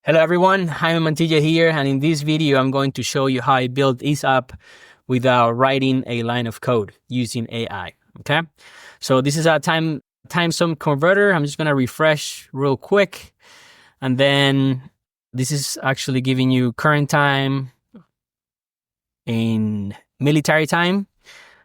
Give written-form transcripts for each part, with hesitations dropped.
Hello everyone, I'm Mantilla here, and in this video I'm going to show you how I built this app without writing a line of code using AI, okay? So this is a time zone converter. I'm just gonna refresh real quick, and then this is actually giving you current time in military time.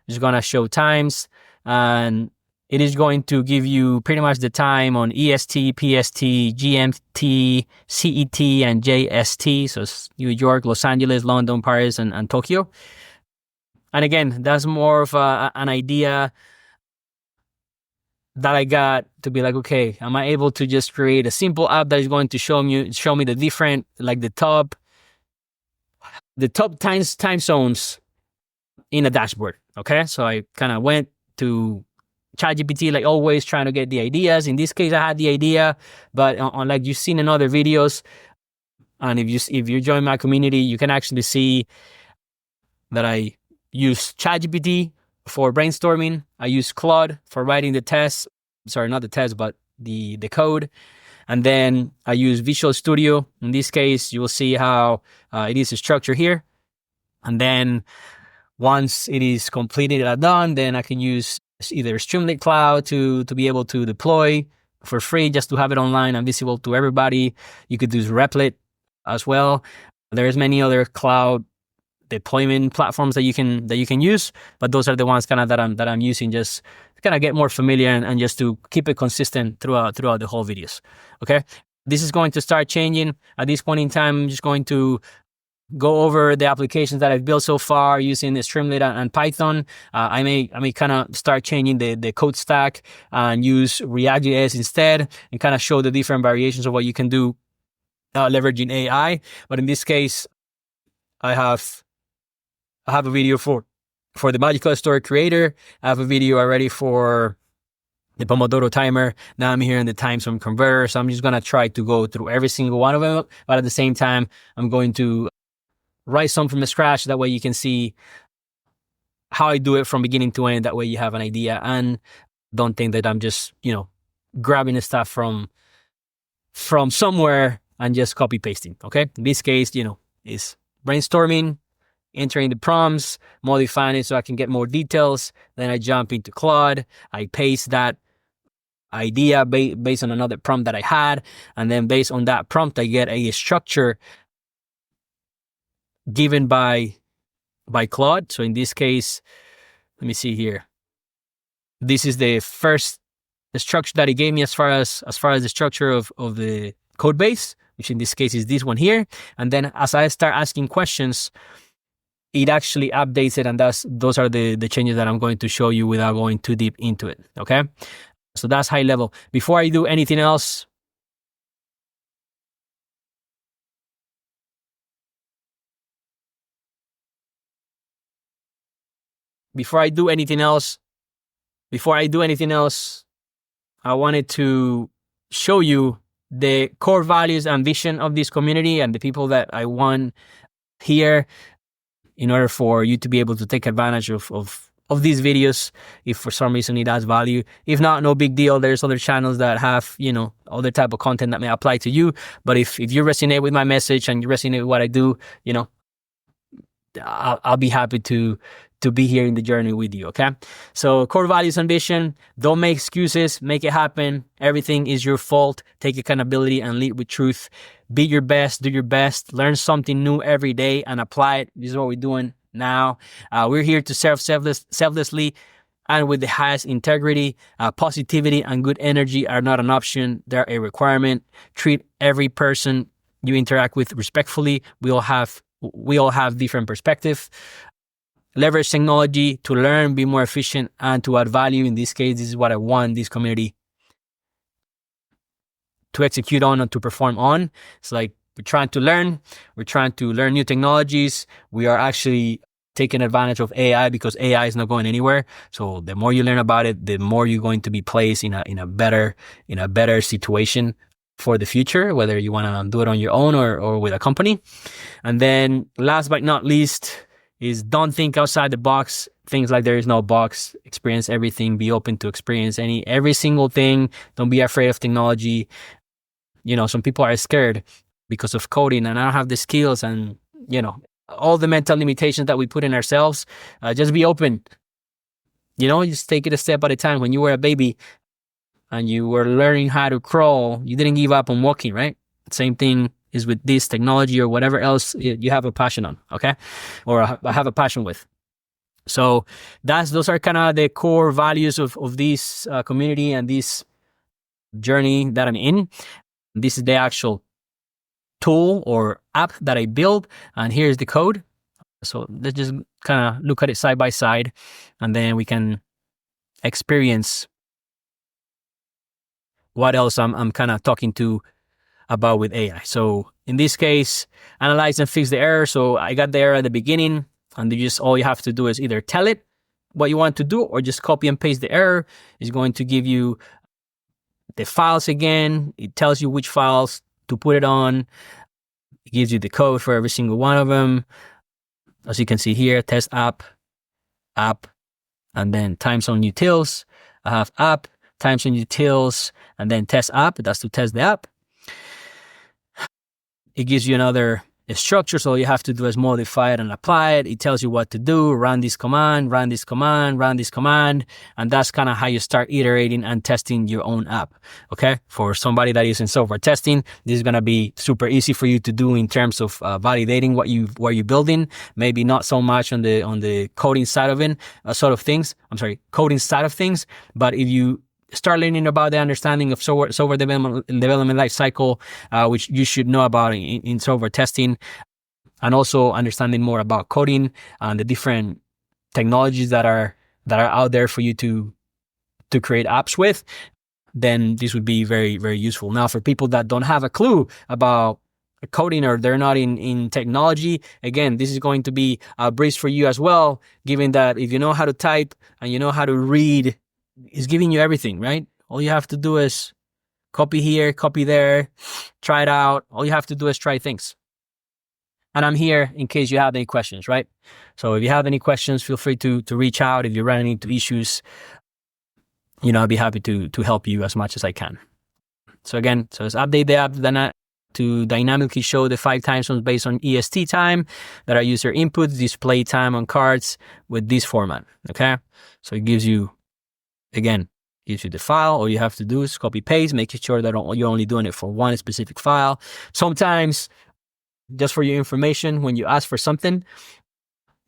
Just gonna show times, and it is going to give you pretty much the time on EST, PST, GMT, CET, and JST. So it's New York, Los Angeles, London, Paris, and Tokyo. And again, that's more of an idea that I got to be like, okay, am I able to just create a simple app that is going to show me the different, like the top time zones in a dashboard. Okay, so I kind of went to ChatGPT, like always, trying to get the ideas. In this case, I had the idea, but on like you've seen in other videos, and if you join my community, you can actually see that I use ChatGPT for brainstorming. I use Claude for writing the tests. Sorry, not the test, but the code. And then I use Visual Studio. In this case, you will see how it is structured here. And then once it is completed and done, then I can use either Streamlit Cloud to be able to deploy for free, just to have it online and visible to everybody. You could use Replit as well. There's many other cloud deployment platforms that you can use, but those are the ones kind of that I'm using, just to kind of get more familiar and just to keep it consistent throughout the whole videos. Okay, this is going to start changing. At this point in time, I'm just going to go over the applications that I've built so far using the Streamlit and Python. I may kind of start changing the code stack and use React.js instead, and kind of show the different variations of what you can do leveraging AI. But in this case, I have a video for the Magical Story Creator. I have a video already for the Pomodoro timer. Now I'm here in the time zone converter, so I'm just gonna try to go through every single one of them. But at the same time, I'm going to write some from scratch. That way you can see how I do it from beginning to end. That way you have an idea and don't think that I'm just, grabbing the stuff from somewhere and just copy pasting. Okay. In this case, is brainstorming, entering the prompts, modifying it so I can get more details. Then I jump into Claude. I paste that idea based on another prompt that I had. And then based on that prompt, I get a structure given by Claude. So in this case, let me see here. This is the first structure that he gave me as far as the structure of the code base, which in this case is this one here. And then as I start asking questions, it actually updates it, and those are the changes that I'm going to show you without going too deep into it. Okay, so that's high level. Before I do anything else, Before I do anything else, I wanted to show you the core values and vision of this community and the people that I want here, in order for you to be able to take advantage of these videos if for some reason it adds value. If not, no big deal. There's other channels that have, other type of content that may apply to you. But if you resonate with my message and you resonate with what I do, I'll be happy to be here in the journey with you. Okay, so core values and vision. Don't make excuses. Make it happen. Everything is your fault. Take accountability and lead with truth. Be your best. Do your best. Learn something new every day and apply it. This is what we're doing now. We're here to serve selflessly and with the highest integrity. Positivity and good energy are not an option. They're a requirement. Treat every person you interact with respectfully. We all have different perspectives. Leverage technology to learn, be more efficient, and to add value. In this case, this is what I want this community to execute on and to perform on. It's like we're trying to learn new technologies. We are actually taking advantage of AI because AI is not going anywhere. So the more you learn about it, the more you're going to be placed in a better situation for the future, whether you want to do it on your own or with a company. And then last but not least is don't think outside the box. Things like there is no box. Experience everything. Be open to experience every single thing. Don't be afraid of technology. Some people are scared because of coding, and I don't have the skills, and all the mental limitations that we put in ourselves. Just be open. Just take it a step at a time. When you were a baby and you were learning how to crawl, you didn't give up on walking, right? Same thing is with this technology or whatever else you have a passion on, okay? Or have a passion with. So those are kind of the core values of this community and this journey that I'm in. This is the actual tool or app that I built, and here's the code. So let's just kind of look at it side by side, and then we can experience what else I'm kind of talking about with AI. So in this case, analyze and fix the error. So I got the error at the beginning, and all you have to do is either tell it what you want to do or just copy and paste the error. It's going to give you the files again. It tells you which files to put it on. It gives you the code for every single one of them. As you can see here, test app, and then time zone utils. I have app, time zone utils, and then test app. That's to test the app. It gives you another structure, so all you have to do is modify it and apply it. It tells you what to do, run this command, run this command, run this command, and that's kind of how you start iterating and testing your own app, okay? For somebody that is in software testing, this is going to be super easy for you to do in terms of validating what you're building. Maybe not so much on the coding side of it, coding side of things, but if you start learning about the understanding of software development life cycle, which you should know about in software testing, and also understanding more about coding and the different technologies that are out there for you to create apps with, then this would be very, very useful. Now, for people that don't have a clue about coding or they're not in technology, again, this is going to be a breeze for you as well, given that if you know how to type and you know how to read, it's giving you everything, right? All you have to do is copy here, copy there, try it out. All you have to do is try things. And I'm here in case you have any questions, right? So if you have any questions, feel free to reach out. If you're running into issues, I'll be happy to help you as much as I can. So again, let's update the app to dynamically show the 5 time zones based on EST time that are user inputs, display time on cards with this format, okay? So it gives you the file. All you have to do is copy paste, making sure that you're only doing it for one specific file. Sometimes, just for your information, when you ask for something,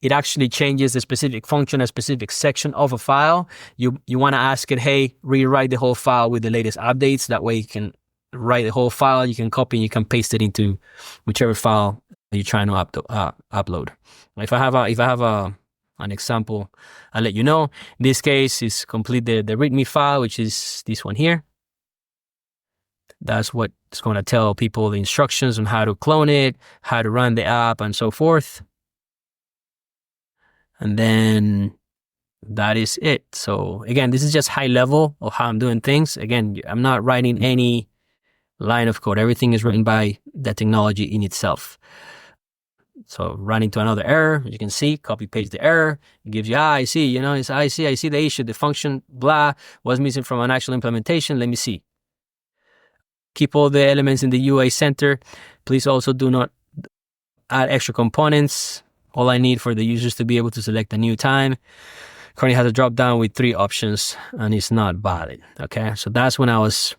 it actually changes a specific function, a specific section of a file. You want to ask it, hey, rewrite the whole file with the latest updates. That way you can write the whole file, you can copy and you can paste it into whichever file you're trying to upload. If I have an example, I'll let you know. In this case, is complete the README file, which is this one here. That's what's going to tell people the instructions on how to clone it, how to run the app, and so forth. And then that is it. So again, this is just high level of how I'm doing things. Again, I'm not writing any line of code. Everything is written by the technology in itself. So run into another error, as you can see, copy paste the error. It gives you, I see, I see the issue, the function, blah, was missing from an actual implementation. Let me see. Keep all the elements in the UI center. Please also do not add extra components. All I need for the users to be able to select a new time. Currently has a drop down with 3 options and it's not valid. Okay. So that's when I was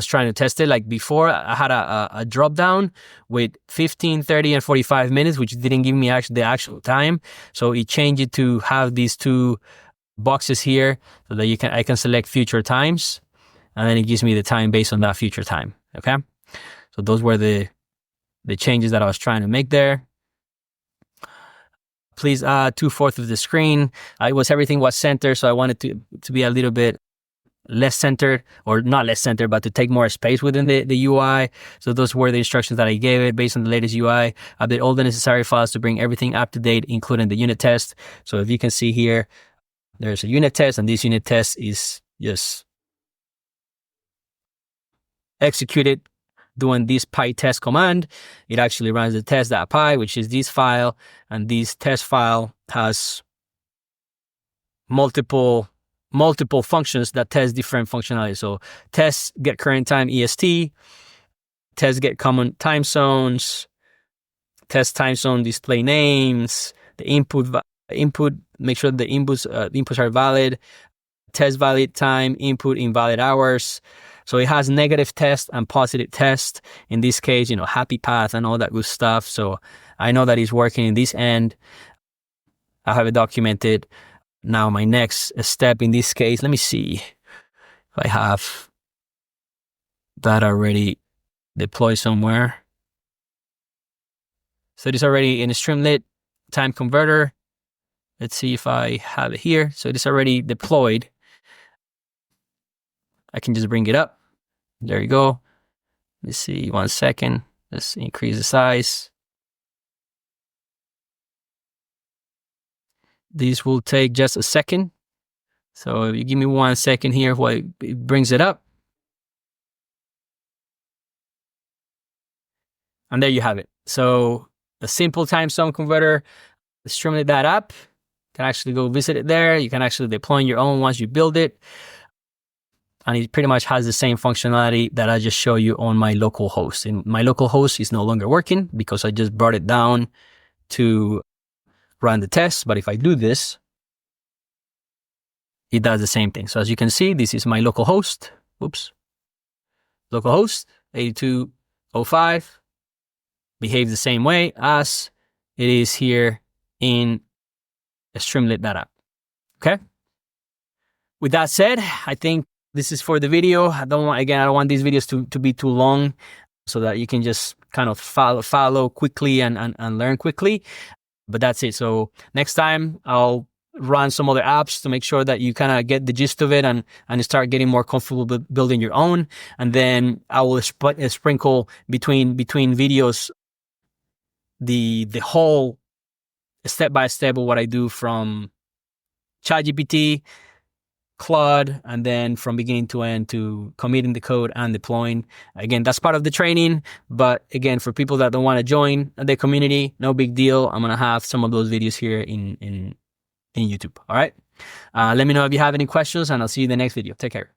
trying to test it. Like before, I had a drop down with 15, 30, and 45 minutes, which didn't give me the actual time. So it changed it to have these 2 boxes here so that I can select future times, and then it gives me the time based on that future time. Okay. So those were the changes that I was trying to make there. Please add 2/4 of the screen. Everything was centered, so I wanted to be a little bit less centered, or not less centered, but to take more space within the UI. So those were the instructions that I gave it based on the latest UI. I did all the necessary files to bring everything up to date, including the unit test. So if you can see here, there's a unit test, and this unit test is just executed doing this PyTest command. It actually runs the test.py, which is this file, and this test file has multiple multiple functions that test different functionality. So test get current time EST, test get common time zones, test time zone display names, the input, make sure the inputs are valid, test valid time, input invalid hours. So it has negative test and positive test. In this case, happy path and all that good stuff. So I know that it's working in this end. I have it documented. Now my next step in this case, let me see if I have that already deployed somewhere. So it is already in a Streamlit time converter. Let's see if I have it here. So it is already deployed. I can just bring it up. There you go. Let's see, 1 second. Let's increase the size. This will take just a second. So if you give me 1 second here while it brings it up. And there you have it. So a simple time zone converter, Streamlit that app. You can actually go visit it there. You can actually deploy your own once you build it. And it pretty much has the same functionality that I just showed you on my local host. And my local host is no longer working because I just brought it down to run the test. But if I do this, it does the same thing. So as you can see, this is my local host. Oops. Local host 8205 behaves the same way as it is here in Streamlit that app. Okay. With that said, I think this is for the video. I don't want these videos to be too long so that you can just kind of follow quickly and learn quickly. But that's it. So next time I'll run some other apps to make sure that you kind of get the gist of it and start getting more comfortable building your own. And then I will sprinkle between videos the whole step-by-step of what I do from ChatGPT, Claude, and then from beginning to end to committing the code and deploying. Again, that's part of the training. But again, for people that don't want to join the community, no big deal. I'm going to have some of those videos here in YouTube. All right. Let me know if you have any questions, and I'll see you in the next video. Take care.